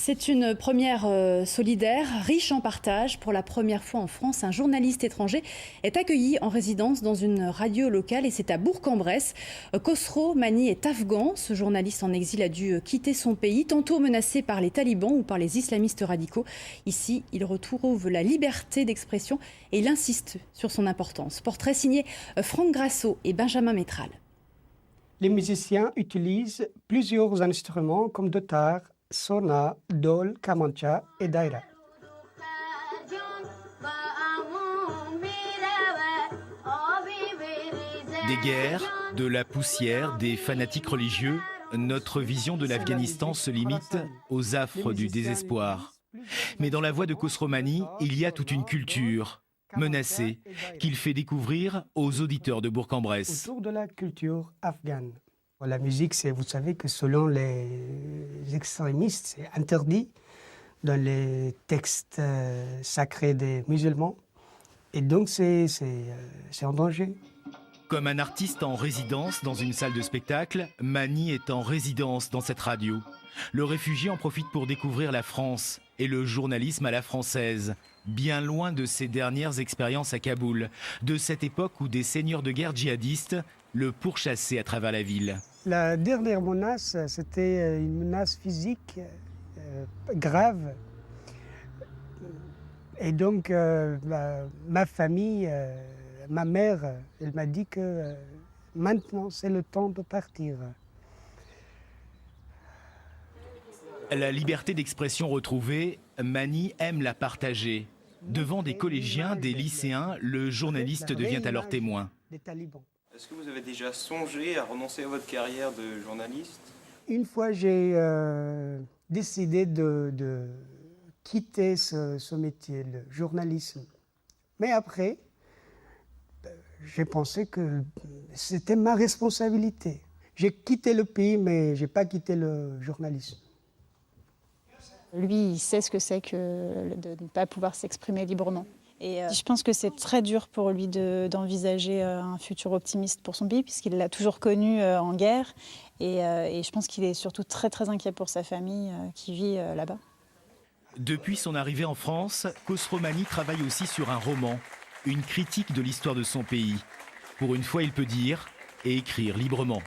C'est une première solidaire, riche en partage. Pour la première fois en France, un journaliste étranger est accueilli en résidence dans une radio locale et c'est à Bourg-en-Bresse. Khosrow Mani est afghan. Ce journaliste en exil a dû quitter son pays, tantôt menacé par les talibans ou par les islamistes radicaux. Ici, il retrouve la liberté d'expression et il insiste sur son importance. Portrait signé Franck Grasso et Benjamin Métral. Les musiciens utilisent plusieurs instruments comme dotar, sona, dol, kamancha et daïra. Des guerres, de la poussière, des fanatiques religieux, notre vision de l'Afghanistan se limite aux affres du désespoir. Mais dans la voix de Khosrow Mani, il y a toute une culture menacée qu'il fait découvrir aux auditeurs de Bourg-en-Bresse. Autour de la culture afghane. La musique, vous savez que selon les extrémistes, c'est interdit dans les textes sacrés des musulmans. Et donc, c'est en danger. Comme un artiste en résidence dans une salle de spectacle, Mani est en résidence dans cette radio. Le réfugié en profite pour découvrir la France et le journalisme à la française, bien loin de ses dernières expériences à Kaboul, de cette époque où des seigneurs de guerre djihadistes le pourchassaient à travers la ville. La dernière menace, c'était une menace physique grave. Et donc, ma famille, ma mère, elle m'a dit que maintenant, c'est le temps de partir. La liberté d'expression retrouvée, Mani aime la partager. Devant des collégiens, des lycéens, le journaliste devient alors témoin. Est-ce que vous avez déjà songé à renoncer à votre carrière de journaliste? Une fois, j'ai décidé de quitter ce métier, le journalisme. Mais après, j'ai pensé que c'était ma responsabilité. J'ai quitté le pays, mais je n'ai pas quitté le journalisme. Lui, il sait ce que c'est que de ne pas pouvoir s'exprimer librement. Et je pense que c'est très dur pour lui d'envisager un futur optimiste pour son pays, puisqu'il l'a toujours connu en guerre. Et je pense qu'il est surtout très, très inquiet pour sa famille qui vit là-bas. Depuis son arrivée en France, Khosrow Mani travaille aussi sur un roman, une critique de l'histoire de son pays. Pour une fois, il peut dire et écrire librement.